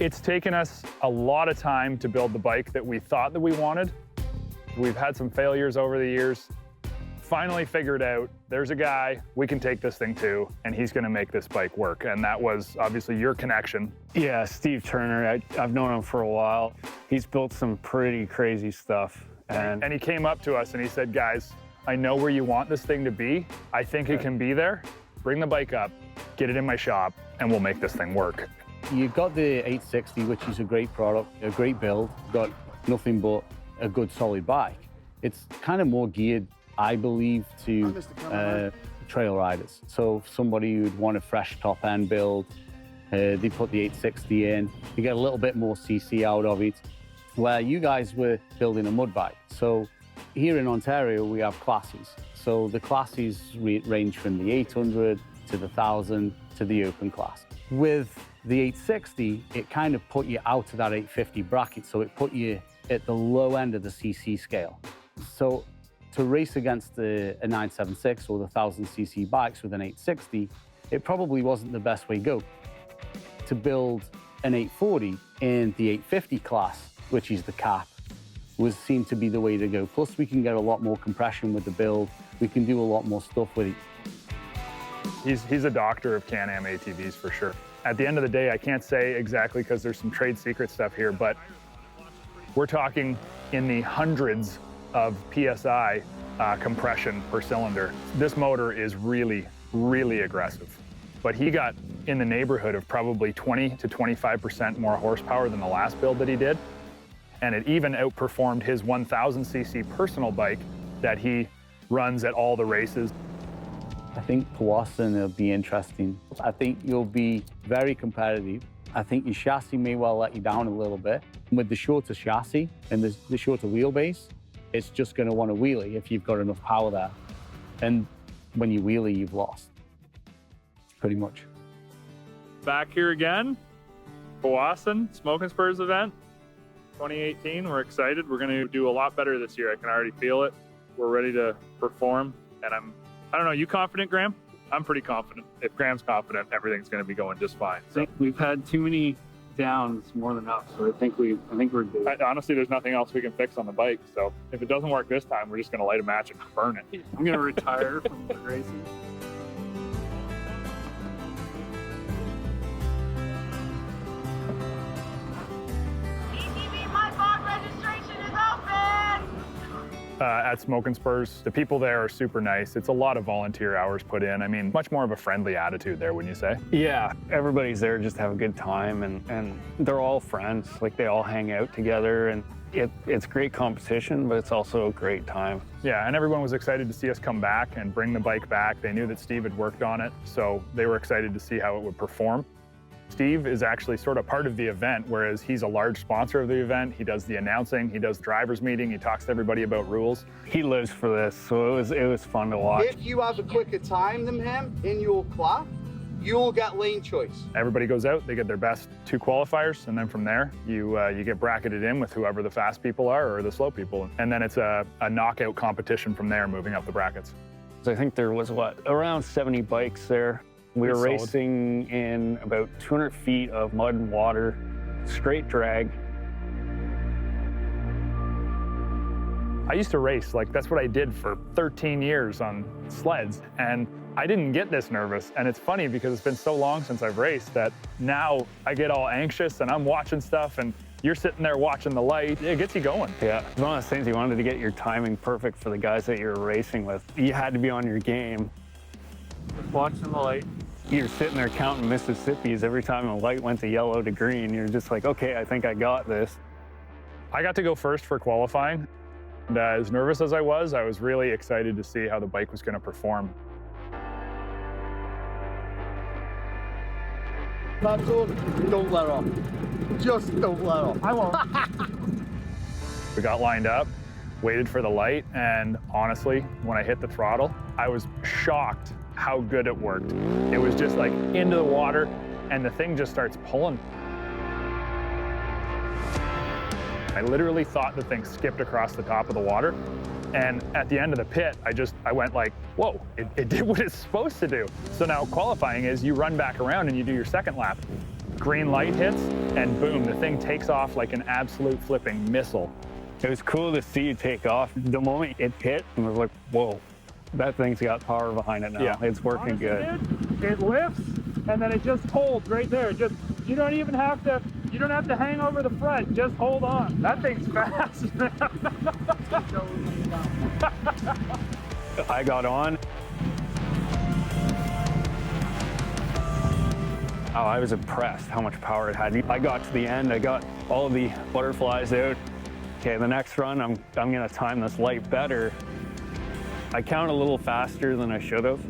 It's taken us a lot of time to build the bike that we thought that we wanted. We've had some failures over the years. Finally figured out there's a guy we can take this thing to, and he's going to make this bike work. And that was obviously your connection. Yeah, Steve Turner. I've known him for a while. He's built some pretty crazy stuff. And he came up to us and he said, guys, I know where you want this thing to be. I think it can be there. Bring the bike up, get it in my shop, and we'll make this thing work. You've got the 860, which is a great product, a great build. Got nothing but a good solid bike. It's kind of more geared, I believe, to trail riders. So somebody who'd want a fresh top end build, they put the 860 in. You get a little bit more CC out of it. Where you guys were building a mud bike. So here in Ontario, we have classes. So the classes range from the 800 to the 1000 to the open class. With the 860, it kind of put you out of that 850 bracket. So it put you at the low end of the CC scale. So to race against a 976 or the 1000cc bikes with an 860, it probably wasn't the best way to go. To build an 840 in the 850 class, which is the cap, seemed to be the way to go. Plus, we can get a lot more compression with the build. We can do a lot more stuff with it. He's a doctor of Can-Am ATVs for sure. At the end of the day, I can't say exactly because there's some trade secret stuff here, but we're talking in the hundreds of PSI compression per cylinder. This motor is really, really aggressive. But he got in the neighborhood of probably 20 to 25% more horsepower than the last build that he did. And it even outperformed his 1000cc personal bike that he runs at all the races. I think Powassan will be interesting. I think you'll be very competitive. I think your chassis may well let you down a little bit. With the shorter chassis and the shorter wheelbase, it's just going to want to wheelie if you've got enough power there. And when you wheelie, you've lost, pretty much. Back here again, Powassan Smoke N Spurs event. 2018, we're excited. We're going to do a lot better this year. I can already feel it. We're ready to perform. And I don't know, you confident, Graham? I'm pretty confident. If Graham's confident, everything's going to be going just fine. I think we've had too many downs more than up, so I think we're good. Honestly, there's nothing else we can fix on the bike. So if it doesn't work this time, we're just going to light a match and burn it. I'm going to retire from the racing. At Smoke N Spurs, the people there are super nice. It's a lot of volunteer hours put in. I mean, much more of a friendly attitude there, wouldn't you say? Yeah, everybody's there just to have a good time, and they're all friends. Like, they all hang out together, and it's great competition, but it's also a great time. Yeah, and everyone was excited to see us come back and bring the bike back. They knew that Steve had worked on it, so they were excited to see how it would perform. Steve is actually sort of part of the event, whereas he's a large sponsor of the event. He does the announcing, he does drivers meeting, he talks to everybody about rules. He lives for this, so it was fun to watch. If you have a quicker time than him in your class, you'll get lane choice. Everybody goes out, they get their best 2 qualifiers, and then from there, you get bracketed in with whoever the fast people are or the slow people. And then it's a knockout competition from there, moving up the brackets. I think there was, around 70 bikes there. We were racing in about 200 feet of mud and water, straight drag. I used to race, that's what I did for 13 years on sleds, and I didn't get this nervous. And it's funny because it's been so long since I've raced that now I get all anxious and I'm watching stuff and you're sitting there watching the light. It gets you going. Yeah, it's one of those things you wanted to get your timing perfect for the guys that you're racing with. You had to be on your game. Just watching the light. You're sitting there counting Mississippis every time a light went to yellow to green. You're just like, okay, I think I got this. I got to go first for qualifying. And as nervous as I was really excited to see how the bike was going to perform. That's all. Don't let off. Just don't let off. I won't. We got lined up, waited for the light, and honestly, when I hit the throttle, I was shocked how good it worked. It was just like into the water, and the thing just starts pulling. I literally thought the thing skipped across the top of the water. And at the end of the pit, I went like, whoa, it did what it's supposed to do. So now qualifying is you run back around and you do your second lap. green light hits, and boom, the thing takes off like an absolute flipping missile. It was cool to see you take off. The moment it hit, I was like, whoa, that thing's got power behind it now. Yeah. It's working good. Dude, it lifts and then it just holds right there. Just you don't have to hang over the front. Just hold on. That thing's fast. I got on. Oh, I was impressed how much power it had. I got to the end, I got all of the butterflies out. Okay, the next run, I'm gonna time this light better. I counted a little faster than I should have,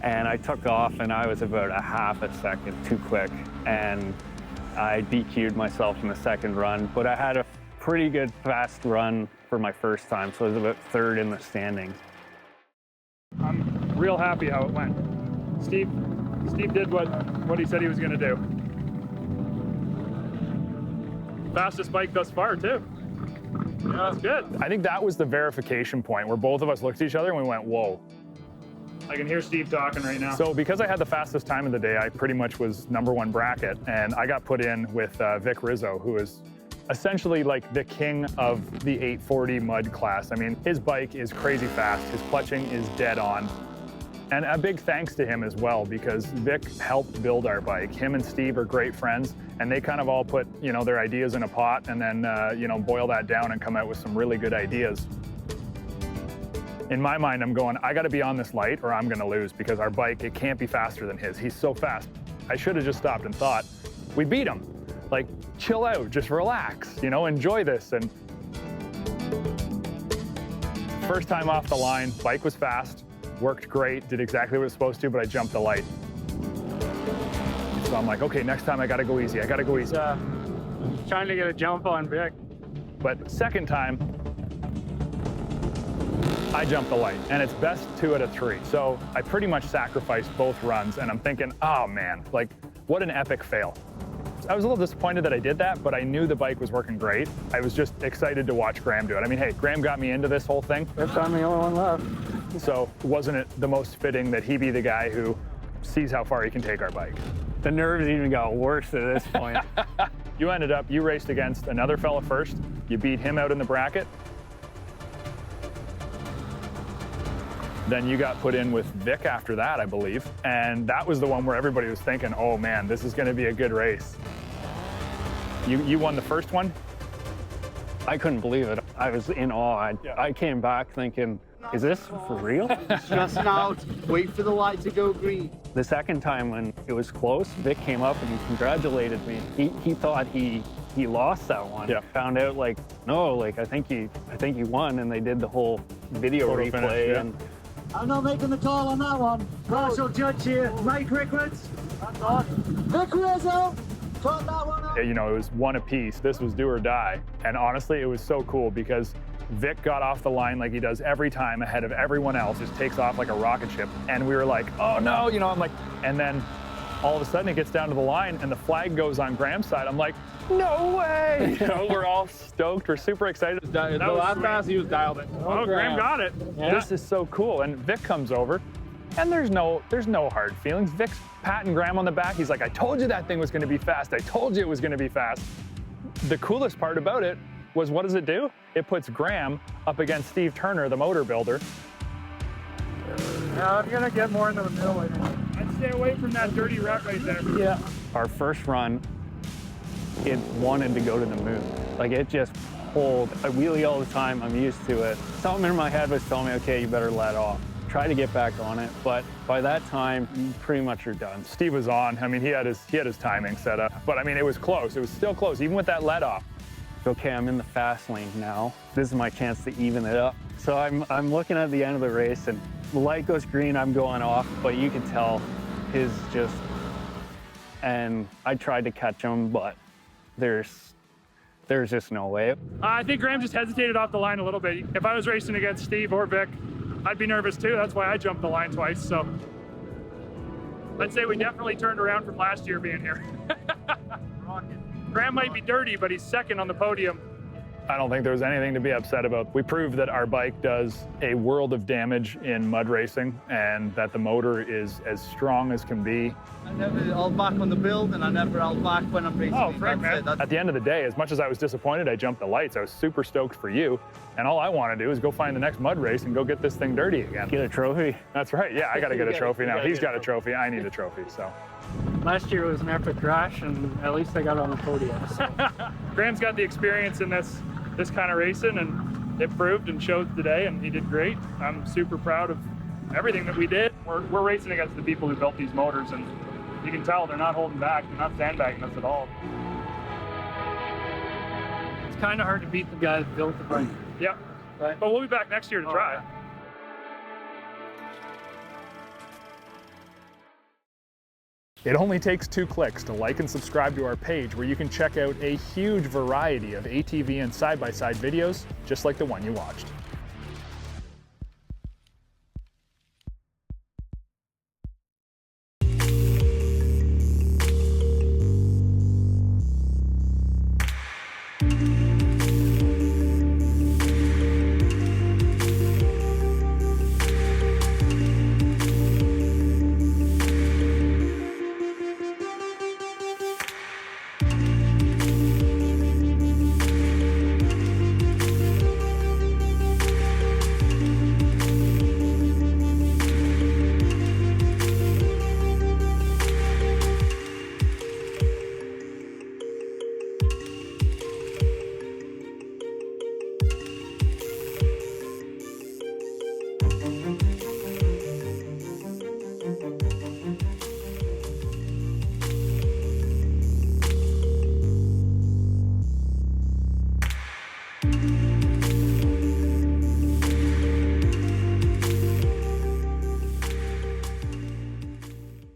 and I took off, and I was about a half a second too quick, and I DQ'd myself in the second run, but I had a pretty good fast run for my first time, so I was about third in the standings. I'm real happy how it went. Steve did what he said he was going to do. Fastest bike thus far, too. Yeah, that's good. I think that was the verification point where both of us looked at each other and we went, whoa. I can hear Steve talking right now. So because I had the fastest time of the day, I pretty much was #1 bracket, and I got put in with Vic Rizzo, who is essentially like the king of the 840 mud class. I mean, his bike is crazy fast. His clutching is dead on. And a big thanks to him as well, because Vic helped build our bike. Him and Steve are great friends, and they kind of all put, their ideas in a pot and then, boil that down and come out with some really good ideas. In my mind, I'm going, I gotta be on this light or I'm gonna lose, because our bike, it can't be faster than his. He's so fast. I should have just stopped and thought, we beat him. Like, chill out, just relax, enjoy this. And first time off the line, bike was fast. Worked great, did exactly what it was supposed to, but I jumped the light. So I'm like, okay, next time I gotta go easy, Trying to get a jump on Vic. But second time, I jumped the light, and it's best 2 out of 3. So I pretty much sacrificed both runs, and I'm thinking, oh man, like, what an epic fail. I was a little disappointed that I did that, but I knew the bike was working great. I was just excited to watch Graham do it. I mean, hey, Graham got me into this whole thing. If I'm the only one left. So wasn't it the most fitting that he be the guy who sees how far he can take our bike? The nerves even got worse at this point. You raced against another fella first. You beat him out in the bracket. Then you got put in with Vic after that, I believe. And that was the one where everybody was thinking, oh man, this is gonna be a good race. You won the first one? I couldn't believe it. I was in awe. I came back thinking, is this for real? Stressing out, wait for the light to go green. The second time when it was close, Vic came up and he congratulated me. He thought he lost that one. Yeah. Found out no, I think he won, and they did the whole video Photo replay. finish, yeah. And I'm not making the call on that one. Partial judge here, Mike Rickwitz. That's on. Vic Rizzo, caught that one up. It was one apiece. This was do or die. And honestly, it was so cool because Vic got off the line like he does every time ahead of everyone else, just takes off like a rocket ship. And we were like, oh no, I'm like, and then all of a sudden it gets down to the line and the flag goes on Graham's side. I'm like, no way. We're all stoked. We're super excited. The last pass, he was dialed in. Oh, Graham got it. Yeah. This is so cool. And Vic comes over and there's no hard feelings. Vic's patting Graham on the back. He's like, I told you that thing was gonna be fast. I told you it was gonna be fast. The coolest part about it was, what does it do? It puts Graham up against Steve Turner, the motor builder. Yeah, I'm gonna get more into the middle, I think. I'd stay away from that dirty rut right there. yeah, our first run, it wanted to go to the moon. Like, it just pulled. I wheelie all the time. I'm used to it. Something in my head was telling me, okay, you better let off. Try to get back on it, but by that time, you pretty much are done. Steve was on. I mean, he had his timing set up, but I mean, it was close. It was still close, even with that let off. Okay, I'm in the fast lane now. This is my chance to even it up. So I'm looking at the end of the race, and the light goes green, I'm going off, but you can tell his just, and I tried to catch him, but there's just no way. I think Graham just hesitated off the line a little bit. If I was racing against Steve or Vic, I'd be nervous too. That's why I jumped the line twice. So I'd say we definitely turned around from last year being here. Graham might be dirty, but he's second on the podium. I don't think there was anything to be upset about. We proved that our bike does a world of damage in mud racing and that the motor is as strong as can be. I never held back on the build, and I never held back when I'm racing. Oh, frick, man. At the end of the day, as much as I was disappointed I jumped the lights, I was super stoked for you. And all I want to do is go find the next mud race and go get this thing dirty again. Get a trophy. That's right. Yeah, I got to get a trophy now. He's got a trophy. I need a trophy, so. Last year was an epic crash, and at least I got on the podium. So. Graham's got the experience in this kind of racing, and it proved and showed today, and he did great. I'm super proud of everything that we did. We're racing against the people who built these motors, and you can tell they're not holding back. They're not sandbagging us at all. It's kind of hard to beat the guy that built the bike. Yeah, Right. but we'll be back next year to try. It only takes 2 clicks to like and subscribe to our page, where you can check out a huge variety of ATV and side-by-side videos just like the one you watched.